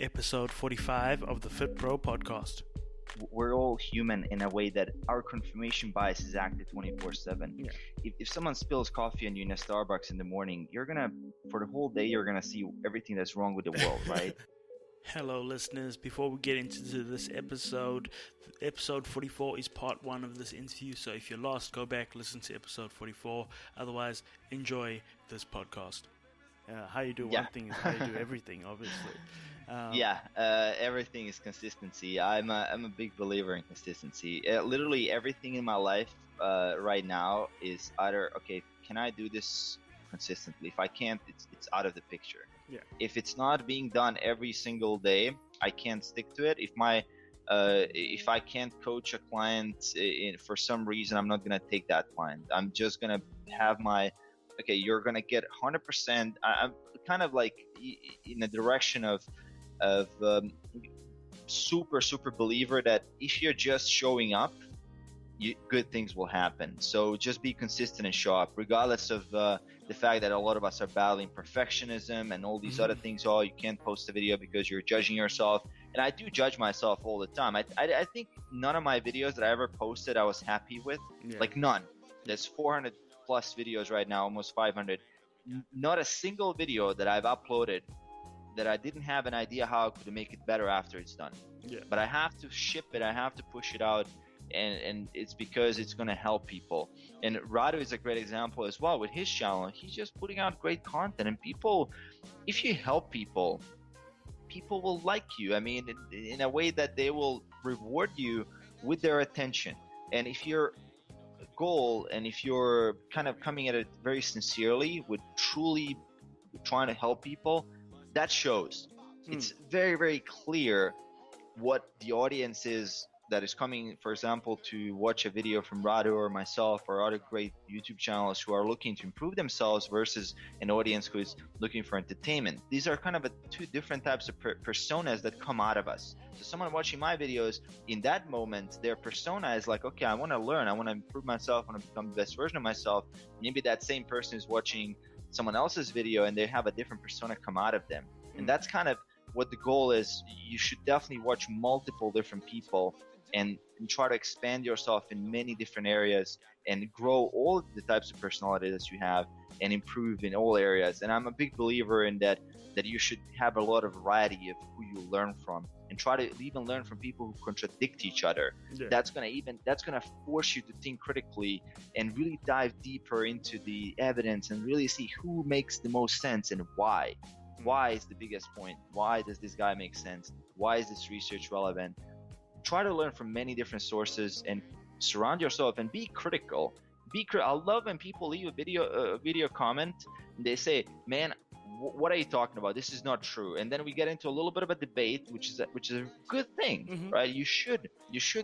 episode 45 of the Fit Pro podcast. We're all human in a way that our confirmation bias is active 24/7. Yeah. If someone spills coffee on you in a Starbucks in the morning, for the whole day, you're gonna see everything that's wrong with the world, right? Hello listeners, before we get into this episode 44 is part 1 of this interview, so if you're lost, go back, listen to episode 44, otherwise enjoy this podcast. How you do one thing is how you do everything, obviously. Everything is consistency. I'm a big believer in consistency. Literally everything in my life right now is either, okay, can I do this consistently? If I can't, it's out of the picture. Yeah. If it's not being done every single day, I can't stick to it. If I can't coach a client for some reason, I'm not gonna take that client. I'm just gonna have okay, you're gonna get 100%. I'm kind of like in the direction of super believer that if you're just showing up, good things will happen. So just be consistent and show up, regardless of the fact that a lot of us are battling perfectionism and all these other things. Oh, you can't post a video because you're judging yourself. And I do judge myself all the time. I think none of my videos that I ever posted I was happy with. Like none. There's 400 plus videos right now, almost 500. Not a single video that I've uploaded that I didn't have an idea how I could make it better after it's done. But I have to ship it, I have to push it out, and it's because it's going to help people. And Radu is a great example as well with his channel. He's just putting out great content, and people, if you help people will like you. I mean, in a way that they will reward you with their attention. And if your goal, and if you're kind of coming at it very sincerely with truly trying to help people, that shows. It's very clear what the audience is that is coming, for example, to watch a video from Radu or myself or other great YouTube channels who are looking to improve themselves versus an audience who is looking for entertainment. These are kind of two different types of personas that come out of us. So someone watching my videos, in that moment, their persona is like, okay, I want to learn, I want to improve myself, I want to become the best version of myself. Maybe that same person is watching someone else's video and they have a different persona come out of them. And that's kind of what the goal is. You should definitely watch multiple different people and try to expand yourself in many different areas and grow all the types of personality that you have and improve in all areas. And I'm a big believer in that you should have a lot of variety of who you learn from, and try to even learn from people who contradict each other. That's gonna force you to think critically and really dive deeper into the evidence and really see who makes the most sense and why. Why is the biggest point? Why does this guy make sense? Why is this research relevant? Try to learn from many different sources and surround yourself and be critical. I love when people leave a video comment and they say, man, what are you talking about? This is not true. And then we get into a little bit of a debate, which is a good thing, right? You should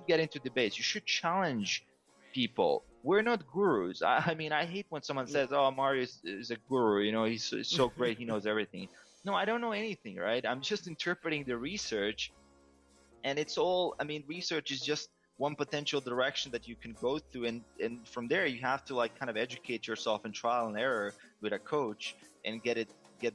get into debates. You should challenge people. We're not gurus. I mean, I hate when someone says, oh, Mario is a guru, you know, he's so great, he knows everything. No, I don't know anything, right? I'm just interpreting the research. And it's all, I mean, research is just one potential direction that you can go through. And from there, you have to like kind of educate yourself in trial and error with a coach and get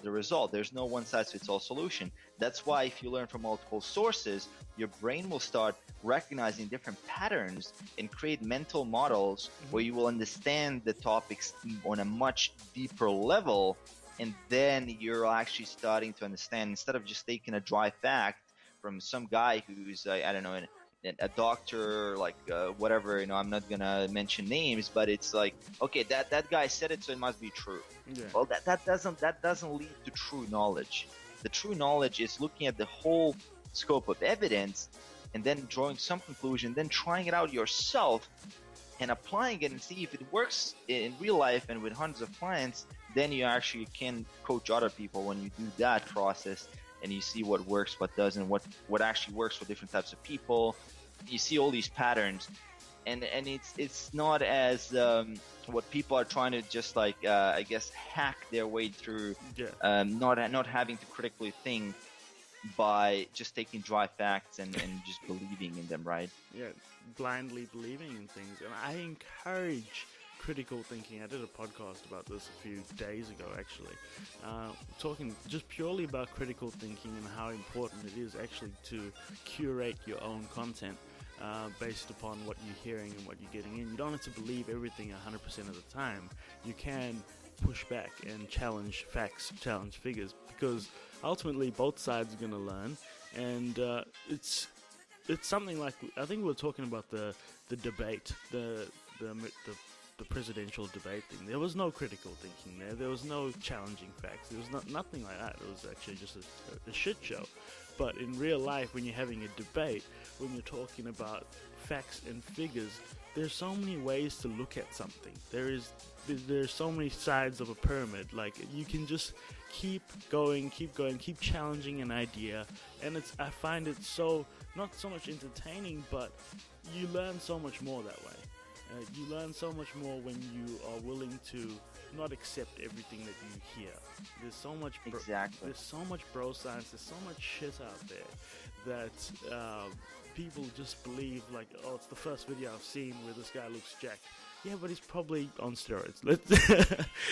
the result. There's no one size fits all solution. That's why if you learn from multiple sources, your brain will start recognizing different patterns and create mental models where you will understand the topics on a much deeper level. And then you're actually starting to understand, instead of just taking a dry fact from some guy who's I don't know, a doctor, like whatever, you know, I'm not gonna mention names, but it's like, okay, that guy said it, so it must be true. Well, that doesn't lead to true knowledge. The true knowledge is looking at the whole scope of evidence and then drawing some conclusion, then trying it out yourself and applying it and see if it works in real life and with hundreds of clients. Then you actually can coach other people when you do that process. And you see what works, what doesn't, what actually works for different types of people. You see all these patterns, and it's not as what people are trying to just like I guess hack their way through, not having to critically think by just taking dry facts and just believing in them, right? Yeah, blindly believing in things. And I encourage critical thinking. I did a podcast about this a few days ago, actually, talking just purely about critical thinking and how important it is actually to curate your own content based upon what you're hearing and what you're getting in. You don't have to believe everything 100% of the time. You can push back and challenge facts, challenge figures, because ultimately both sides are going to learn, and it's something like, I think we were talking about the debate, the presidential debate thing. There was no critical thinking there. There was no challenging facts. There was nothing like that. It was actually just a shit show. But in real life, when you're having a debate, when you're talking about facts and figures, there's so many ways to look at something. There's so many sides of a pyramid. Like, you can just keep going, keep challenging an idea, and I find it so, not so much entertaining, but you learn so much more that way. You learn so much more when you are willing to not accept everything that you hear. There's so much there's so much bro science, there's so much shit out there that people just believe, like, oh, it's the first video I've seen where this guy looks jacked. Yeah, but he's probably on steroids.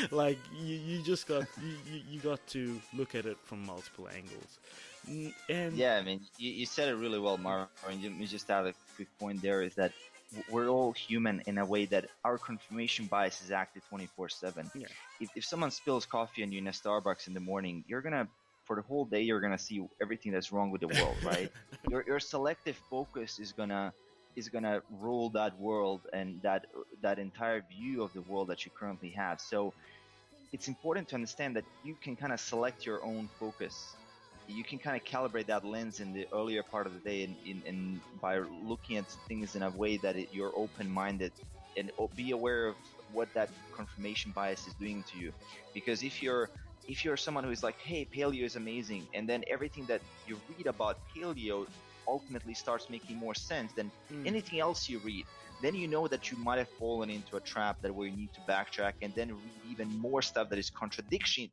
Like, you just got you got to look at it from multiple angles. And yeah, I mean, you said it really well, Mark. And you just add a quick point there, is that we're all human in a way that our confirmation bias is active 24/7. Yeah. If someone spills coffee on you in a Starbucks in the morning, you're gonna, for the whole day, you're gonna see everything that's wrong with the world, right? Your selective focus is gonna rule that world and that entire view of the world that you currently have. So it's important to understand that you can kind of select your own focus. You can kind of calibrate that lens in the earlier part of the day, and by looking at things in a way that you're open-minded, and be aware of what that confirmation bias is doing to you. Because if you're someone who is like, hey, paleo is amazing, and then everything that you read about paleo ultimately starts making more sense than anything else you read, then you know that you might have fallen into a trap that where you need to backtrack and then read even more stuff that is contradictory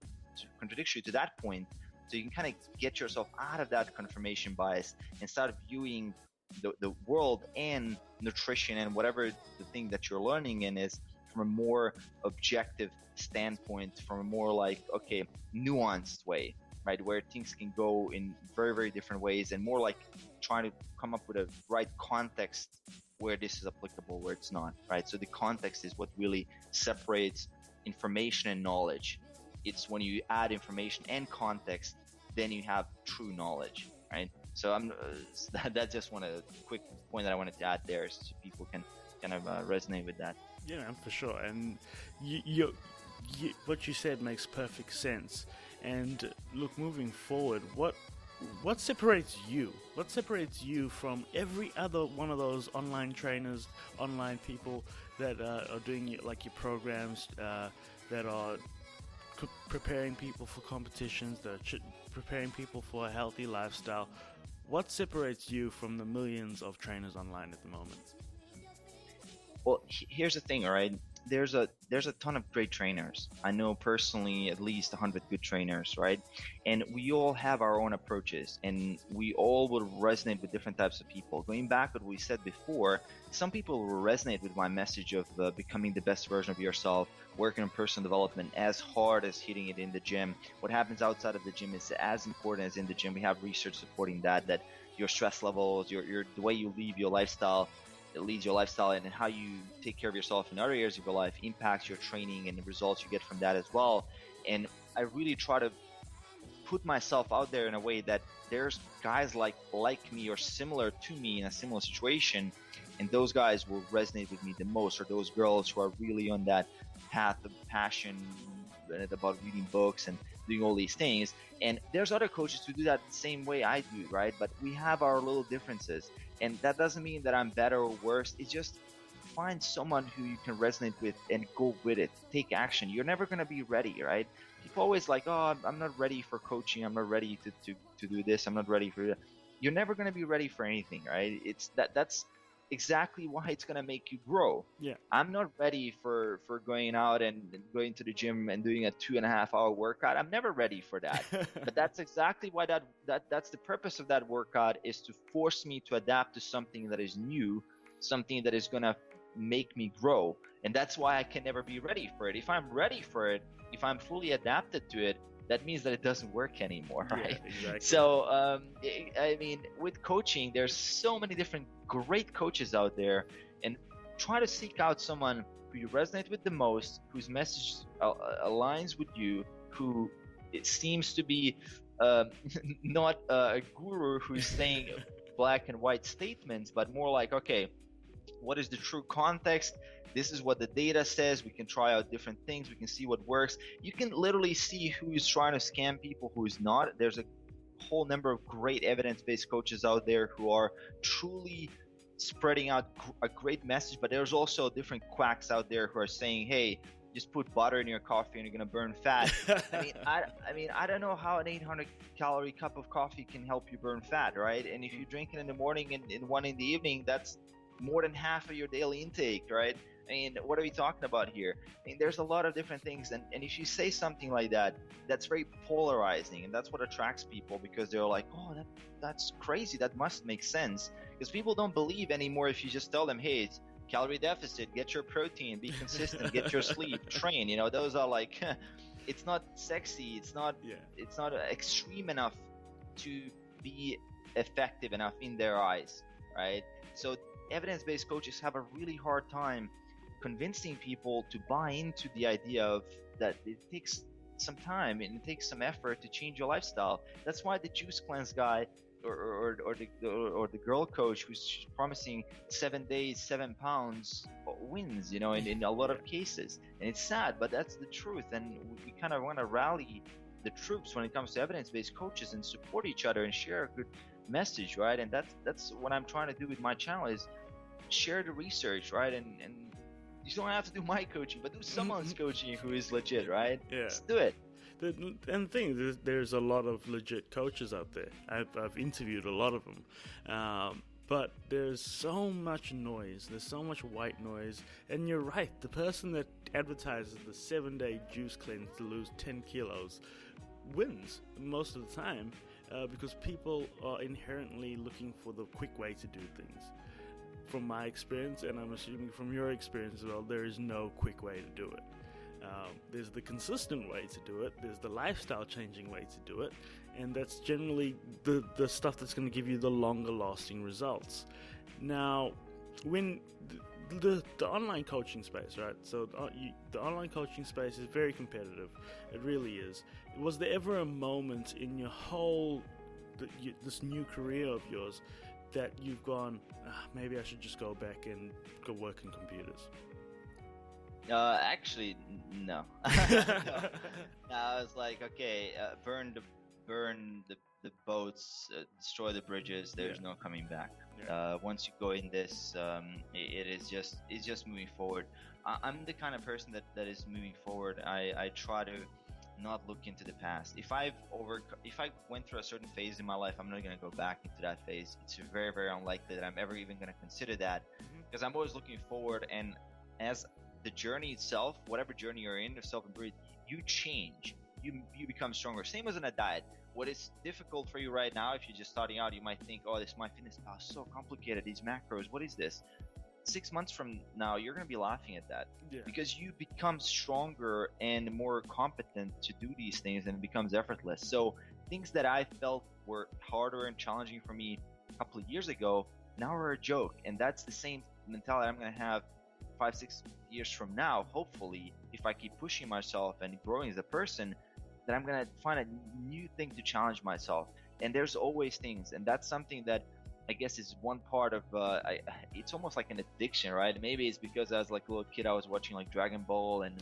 to that point. So you can kind of get yourself out of that confirmation bias and start viewing the world and nutrition and whatever the thing that you're learning in is from a more objective standpoint, from a more like, okay, nuanced way, right? Where things can go in very, very different ways, and more like trying to come up with a right context where this is applicable, where it's not, right? So the context is what really separates information and knowledge. It's when you add information and context, then you have true knowledge, right? So that's just a quick point that I wanted to add there, so people can kind of resonate with that. Yeah, for sure. And you, what you said makes perfect sense. And look, moving forward, what separates you? What separates you from every other one of those online trainers, online people that are doing like your programs, that are preparing people for competitions, that are preparing people for a healthy lifestyle? What separates you from the millions of trainers online at the moment? Well, here's the thing, all right? There's a ton of great trainers. I know personally at least 100 good trainers, right? And we all have our own approaches, and we all will resonate with different types of people. Going back to what we said before, some people will resonate with my message of becoming the best version of yourself, working on personal development as hard as hitting it in the gym. What happens outside of the gym is as important as in the gym. We have research supporting that your stress levels, the way you live your lifestyle, it leads your lifestyle, and how you take care of yourself in other areas of your life impacts your training and the results you get from that as well. And I really try to put myself out there in a way that there's guys like me or similar to me in a similar situation, and those guys will resonate with me the most, or those girls who are really on that path of passion about reading books and doing all these things. And there's other coaches who do that the same way I do, right? But we have our little differences, and that doesn't mean that I'm better or worse. It's just find someone who you can resonate with and go with it. Take action. You're never going to be ready, right? People always like, oh, I'm not ready for coaching, I'm not ready to do this, I'm not ready for that. You're never going to be ready for anything, right? It's that's exactly why it's going to make you grow. Yeah. I'm not ready for going out and going to the gym and doing a 2.5 hour workout. I'm never ready for that. But that's exactly why that's the purpose of that workout, is to force me to adapt to something that is new, something that is going to make me grow. And that's why I can never be ready for it. If I'm ready for it, if I'm fully adapted to it, that means that it doesn't work anymore, right? Yeah, exactly. So, I mean, with coaching, there's so many different great coaches out there, and try to seek out someone who you resonate with the most, whose message aligns with you, who it seems to be not a guru who's saying black and white statements, but more like, okay, what is the true context? This is what the data says. We can try out different things. We can see what works. You can literally see who is trying to scam people, who is not. There's a whole number of great evidence-based coaches out there who are truly spreading out a great message, but there's also different quacks out there who are saying, hey, just put butter in your coffee and you're gonna burn fat. I don't know how an 800 calorie cup of coffee can help you burn fat, right? And if you drink it in the morning and one in the evening, that's more than half of your daily intake, right? I mean, what are we talking about here? I mean, there's a lot of different things, and if you say something like that, that's very polarizing, and that's what attracts people, because they're like, oh, that's crazy, that must make sense. Because people don't believe anymore if you just tell them, hey, it's calorie deficit, get your protein, be consistent, get your sleep, train. You know, those are like, it's not sexy, it's not extreme enough to be effective enough in their eyes, right? So evidence-based coaches have a really hard time convincing people to buy into the idea of that it takes some time and it takes some effort to change your lifestyle. That's why the juice cleanse guy or the girl coach who's promising 7 days, 7 pounds wins, you know, in a lot of cases. And it's sad, but that's the truth. And we kind of want to rally the troops when it comes to evidence-based coaches and support each other and share a good message, right? And that's what I'm trying to do with my channel, is share the research, right? And you don't have to do my coaching, but do someone's coaching who is legit, right? Yeah. Let's do it. And the thing, there's a lot of legit coaches out there. I've interviewed a lot of them, but there's so much noise. There's so much white noise. And you're right, the person that advertises the 7-day juice cleanse to lose 10 kilos wins most of the time, because people are inherently looking for the quick way to do things. From my experience, and I'm assuming from your experience as well, there is no quick way to do it. There's the consistent way to do it, there's the lifestyle changing way to do it, and that's generally the stuff that's going to give you the longer lasting results. Now, when the online coaching space, right? So the online coaching space is very competitive. It really is. Was there ever a moment in your whole this new career of yours that you've gone, maybe I should just go back and go work in computers? Actually, no. No. I was like, okay, burn the boats, destroy the bridges. There's no coming back. Yeah. Once you go in this, it's just moving forward. I'm the kind of person that is moving forward. I try to not look into the past. If I went through a certain phase in my life, I'm not going to go back into that phase. It's very, very unlikely that I'm ever even going to consider that, because I'm always looking forward. And as the journey itself, whatever journey you're in of self-improvement, you change, you become stronger. Same as in a diet. What is difficult for you right now, if you're just starting out, you might think, oh, this my fitness is so complicated, these macros, what is this? 6 months from now, you're going to be laughing at that, because you become stronger and more competent to do these things, and it becomes effortless. So things that I felt were harder and challenging for me a couple of years ago now are a joke. And that's the same mentality I'm going to have 5-6 years from now, hopefully, if I keep pushing myself and growing as a person, that I'm going to find a new thing to challenge myself. And there's always things, and that's something that I guess is one part of it's almost like an addiction, right? Maybe it's because I was like a little kid, I was watching like Dragon Ball and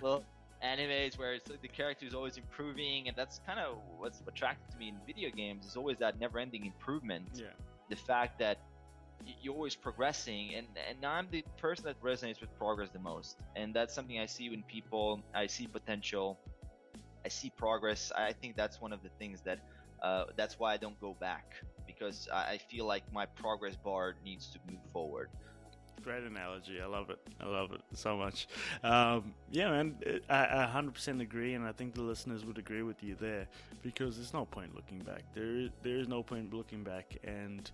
little animes where it's like the character is always improving, and that's kind of what's attracted to me in video games, is always that never-ending improvement. The fact that you're always progressing, and I'm the person that resonates with progress the most, and that's something I see when people, I see potential, I see progress. I think that's one of the things that that's why I don't go back, because I feel like my progress bar needs to move forward. Great analogy. I love it so much. Yeah, man, I 100% agree, and I think the listeners would agree with you there, because there's no point looking back. There is no point looking back, and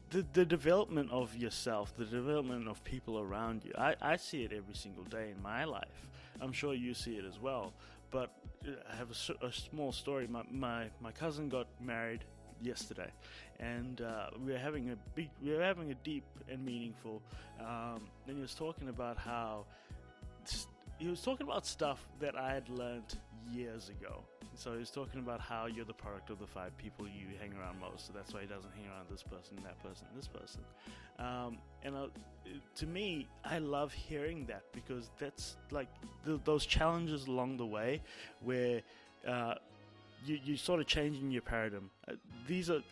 the development of yourself, the development of people around you. I see it every single day in my life. I'm sure you see it as well. But I have a small story. My cousin got married yesterday, and we were having a deep and meaningful. And he was talking about stuff that I had learned years ago. So he was talking about how you're the product of the 5 people you hang around most. So that's why he doesn't hang around this person, that person, this person. To me, I love hearing that, because that's like those challenges along the way where you sort of changing your paradigm.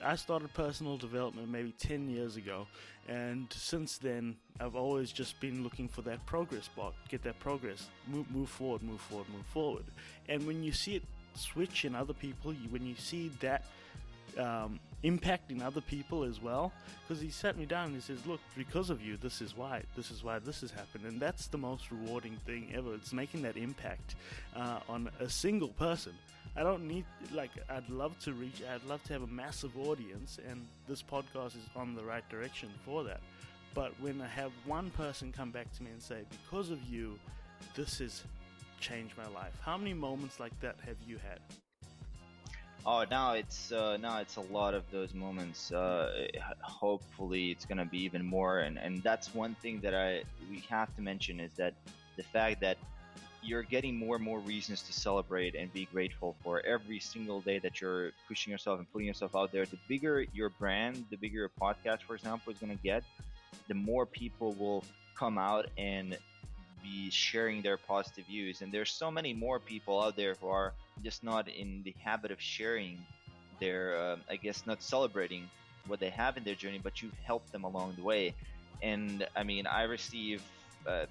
I started personal development maybe 10 years ago, and since then I've always just been looking for that progress bar, get that progress, move forward. And when you see it switch in other people, when you see that impact in other people as well, because he sat me down and he says, look, because of you, this is why this has happened. And that's the most rewarding thing ever. It's making that impact on a single person. I don't need, I'd love to have a massive audience, and this podcast is on the right direction for that. But when I have one person come back to me and say, because of you, this has changed my life. How many moments like that have you had? Oh, now it's a lot of those moments. Hopefully it's gonna be even more, and that's one thing that we have to mention, is that the fact that you're getting more and more reasons to celebrate and be grateful for every single day that you're pushing yourself and putting yourself out there. The bigger your brand, the bigger your podcast, for example, is gonna get, the more people will come out and be sharing their positive views. And there's so many more people out there who are just not in the habit of sharing their not celebrating what they have in their journey, but you've helped them along the way. And I mean, I receive a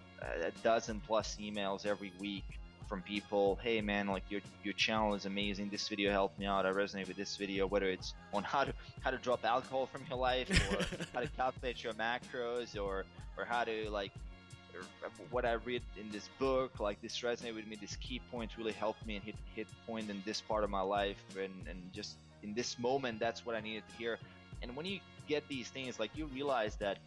dozen plus emails every week from people. Hey man, like your channel is amazing, this video helped me out, I resonate with this video, whether it's on how to drop alcohol from your life, or how to calculate your macros, or how to what I read in this book, like this resonated with me, this key point really helped me and hit point in this part of my life, and just in this moment, that's what I needed to hear. And when you get these things, like, you realize that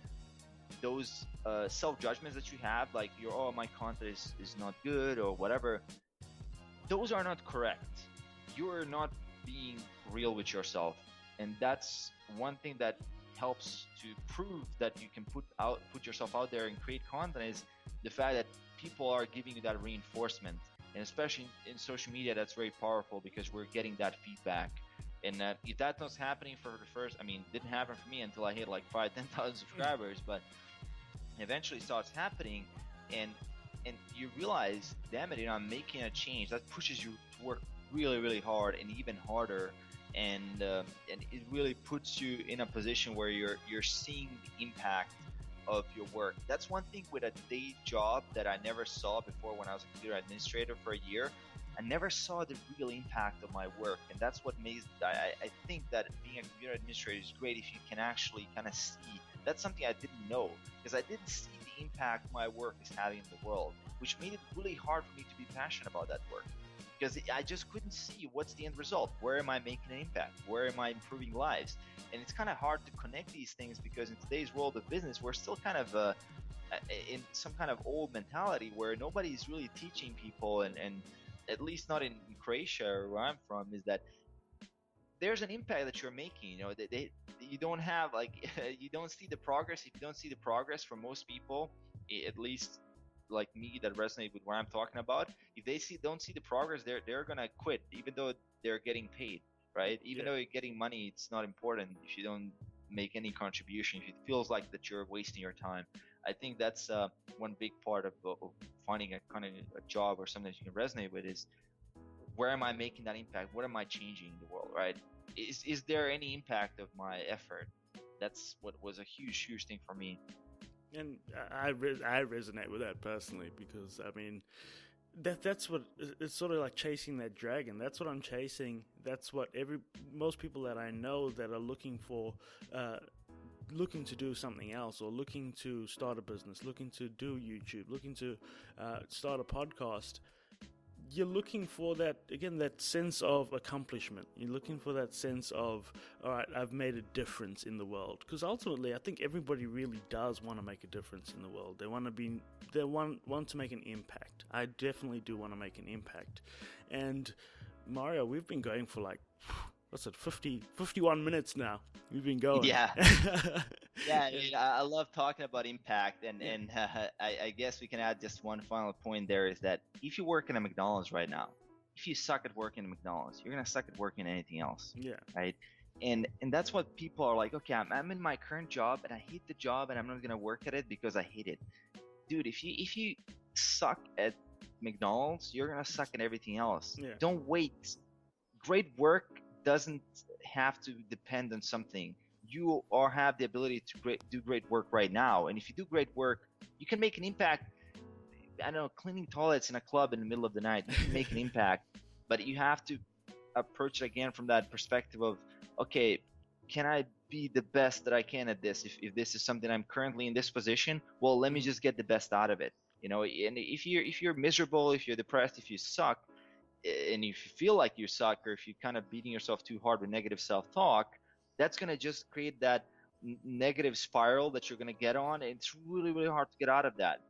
those self-judgments that you have, like my content is not good or whatever, those are not correct. You're not being real with yourself, and that's one thing that helps to prove that you can put yourself out there and create content, is the fact that people are giving you that reinforcement. And especially in social media, that's very powerful, because we're getting that feedback. And if that's not happening for the first, didn't happen for me until I hit like 5,000-10,000 subscribers, but eventually starts happening, and you realize, damn it, I'm making a change. That pushes you to work really, really hard and even harder. And it really puts you in a position where you're seeing the impact of your work. That's one thing with a day job that I never saw before. When I was a computer administrator for a year, I never saw the real impact of my work, and that's what makes I think that being a computer administrator is great if you can actually kind of see. That's something I didn't know, because I didn't see the impact my work is having in the world, which made it really hard for me to be passionate about that work. Because I just couldn't see what's the end result. Where am I making an impact? Where am I improving lives? And it's kind of hard to connect these things, because in today's world of business, we're still kind of in some kind of old mentality where nobody's really teaching people, and at least not in Croatia or where I'm from, is that there's an impact that you're making. You don't have you don't see the progress. If you don't see the progress, for most people, at least like me, that resonate with what I'm talking about, if they don't see the progress, they're gonna quit, even though they're getting paid, right? Even though you're getting money, it's not important if you don't make any contribution. If it feels like that you're wasting your time. I think that's one big part of finding a kind of a job or something that you can resonate with, is where am I making that impact? What am I changing in the world, right? Is there any impact of my effort? That's what was a huge thing for me. And I resonate with that personally, because that's what it's sort of like, chasing that dragon. That's what I'm chasing. That's what most people that I know that are looking to do something else, or looking to start a business, looking to do YouTube, looking to start a podcast. you're looking for that, again, that sense of accomplishment. You're looking for that sense of, all right, I've made a difference in the world. Because ultimately, I think everybody really does want to make a difference in the world. They want to make an impact. I definitely do want to make an impact. And Mario, we've been going for like, what's it, 51 minutes now. We've been going. Yeah. Yeah, I love talking about impact, and I guess we can add just one final point there, is that if you work in a McDonald's right now, if you suck at working at McDonald's, you're gonna suck at working at anything else. Yeah. Right. And that's what people are like. Okay, I'm in my current job and I hate the job and I'm not gonna work at it because I hate it. Dude, if you suck at McDonald's, you're gonna suck at everything else. Yeah. Don't wait. Great work doesn't have to depend on something. You or have the ability to do great work right now, and if you do great work, you can make an impact. I don't know, cleaning toilets in a club in the middle of the night, you can make an impact, but you have to approach it again from that perspective of, okay, can I be the best that I can at this? If this is something I'm currently in this position, well, let me just get the best out of it. And if you're miserable, if you're depressed, if you suck, and if you feel like you suck, or if you're kind of beating yourself too hard with negative self-talk, that's going to just create that negative spiral that you're going to get on. And it's really, really hard to get out of that.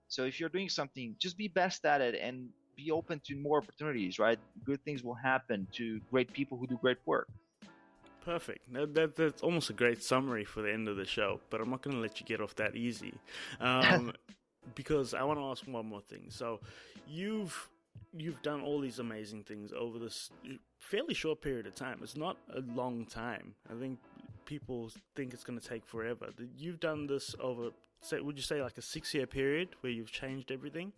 So if you're doing something, just be best at it and be open to more opportunities, right? Good things will happen to great people who do great work. Perfect. That's almost a great summary for the end of the show, but I'm not going to let you get off that easy. Because I want to ask one more thing. So you've done all these amazing things over this fairly short period of time. It's not a long time. I think people think it's going to take forever. You've done this over, would you say, like a 6-year period where you've changed everything?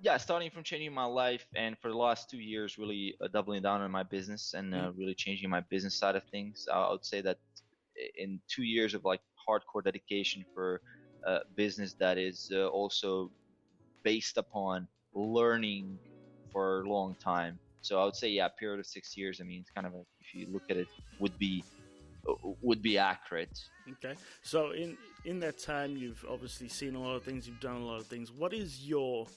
Yeah, starting from changing my life, and for the last 2 years, really doubling down on my business and really changing my business side of things. I would say that in 2 years of like hardcore dedication for business that is also based upon learning for a long time. So I would say, yeah, a period of 6 years. I mean, it's kind of if you look at it, would be accurate. Okay. So in that time, you've obviously seen a lot of things. You've done a lot of things. What is your,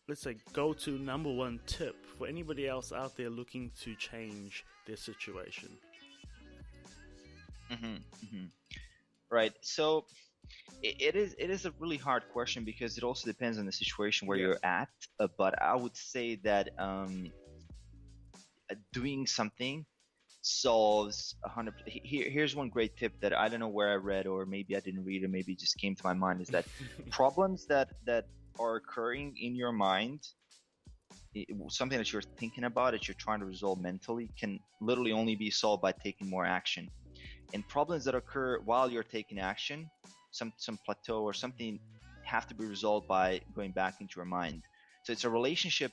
let's say, go-to number one tip for anybody else out there looking to change their situation? Right. So it is a really hard question because it also depends on the situation where you're at. But I would say that doing something solves 100%. Here's one great tip that I don't know where I read, or maybe I didn't read, or maybe it just came to my mind, is that problems that are occurring in your mind, something that you're thinking about, that you're trying to resolve mentally, can literally only be solved by taking more action. And problems that occur while you're taking action, some plateau or something, have to be resolved by going back into your mind. So it's a relationship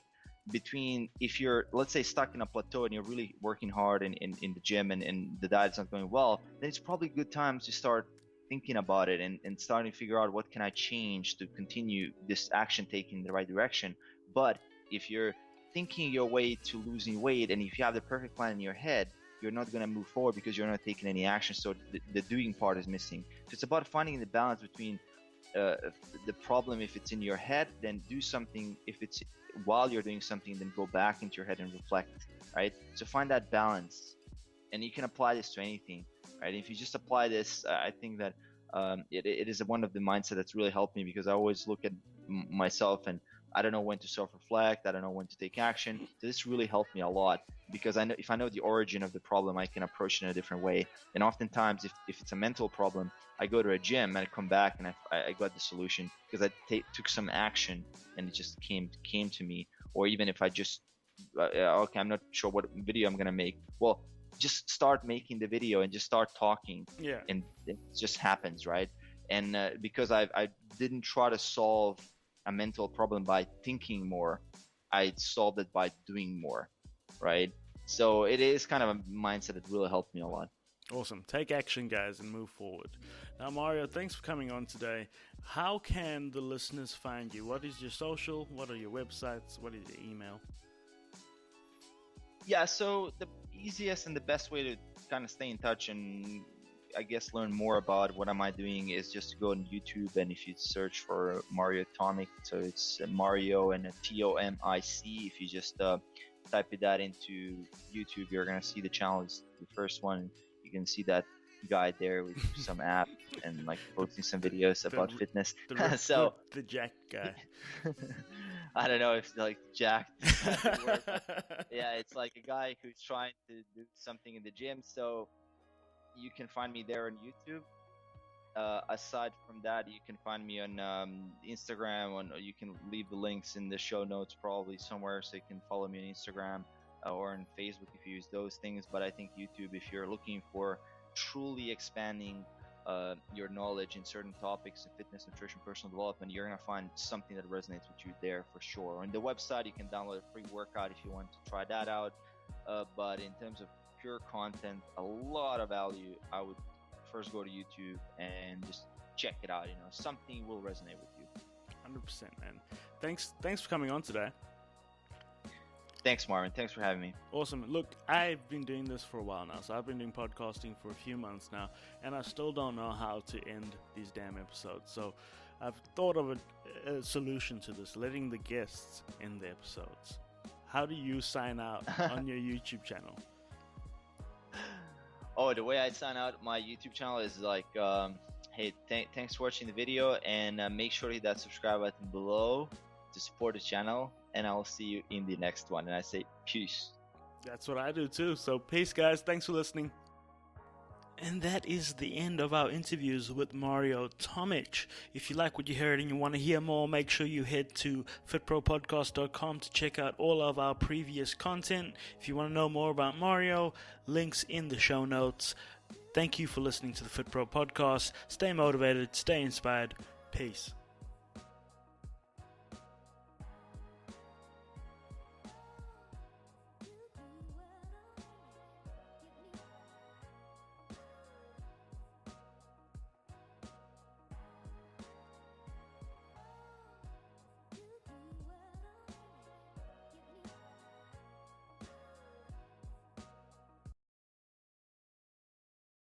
between, if you're, let's say, stuck in a plateau and you're really working hard in the gym and the diet's not going well, then it's probably good times to start thinking about it and starting to figure out what can I change to continue this action taking in the right direction. But if you're thinking your way to losing weight, and if you have the perfect plan in your head, you're not going to move forward because you're not taking any action. So the doing part is missing. So it's about finding the balance between the problem. If it's in your head, then do something. If it's while you're doing something, then go back into your head and reflect, right? So find that balance, and you can apply this to anything, right? If you just apply this, I think that it is one of the mindset that's really helped me, because I always look at myself and I don't know when to self-reflect. I don't know when to take action. So this really helped me a lot, because I know if I know the origin of the problem, I can approach it in a different way. And oftentimes, if it's a mental problem, I go to a gym and I come back and I got the solution, because I took some action and it just came to me. Or even if I just, okay, I'm not sure what video I'm going to make. Well, just start making the video and just start talking. Yeah. And it just happens, right? And because I didn't try to solve a mental problem by thinking more, I solved it by doing more, right? So it is kind of a mindset that really helped me a lot. Awesome. Take action, guys, and move forward. Now, Mario, thanks for coming on today. How can the listeners find you? What is your social? What are your websites? What is your email? Yeah, so the easiest and the best way to kind of stay in touch and I guess, learn more about what am I doing, is just to go on YouTube, and if you search for Mario Tomic, so it's Mario and a Tomic. If you just type that into YouTube, you're gonna see the channel is the first one. You can see that guy there with some app and like posting some videos about fitness. So the Jack guy. I don't know if like Jack. Yeah, it's like a guy who's trying to do something in the gym. So you can find me there on YouTube. Aside from that, you can find me on Instagram. You can leave the links in the show notes probably somewhere, so you can follow me on Instagram or on Facebook if you use those things. But I think YouTube, if you're looking for truly expanding your knowledge in certain topics in fitness, nutrition, personal development, you're going to find something that resonates with you there for sure. On the website, you can download a free workout if you want to try that out. But in terms of pure content, a lot of value, I would first go to YouTube and just check it out. Something will resonate with you. 100%, man. Thanks for coming on today. Thanks, Marvin. Thanks for having me. Awesome. Look, I've been doing this for a while now. So I've been doing podcasting for a few months now, and I still don't know how to end these damn episodes. So I've thought of a solution to this, letting the guests end the episodes. How do you sign out on your YouTube channel? Oh, the way I sign out my YouTube channel is like, hey, thanks for watching the video, and make sure to hit that subscribe button below to support the channel, and I'll see you in the next one. And I say peace. That's what I do too. So peace, guys. Thanks for listening. And that is the end of our interviews with Mario Tomic. If you like what you heard and you want to hear more, make sure you head to fitpropodcast.com to check out all of our previous content. If you want to know more about Mario, links in the show notes. Thank you for listening to the Fit Pro Podcast. Stay motivated, stay inspired. Peace.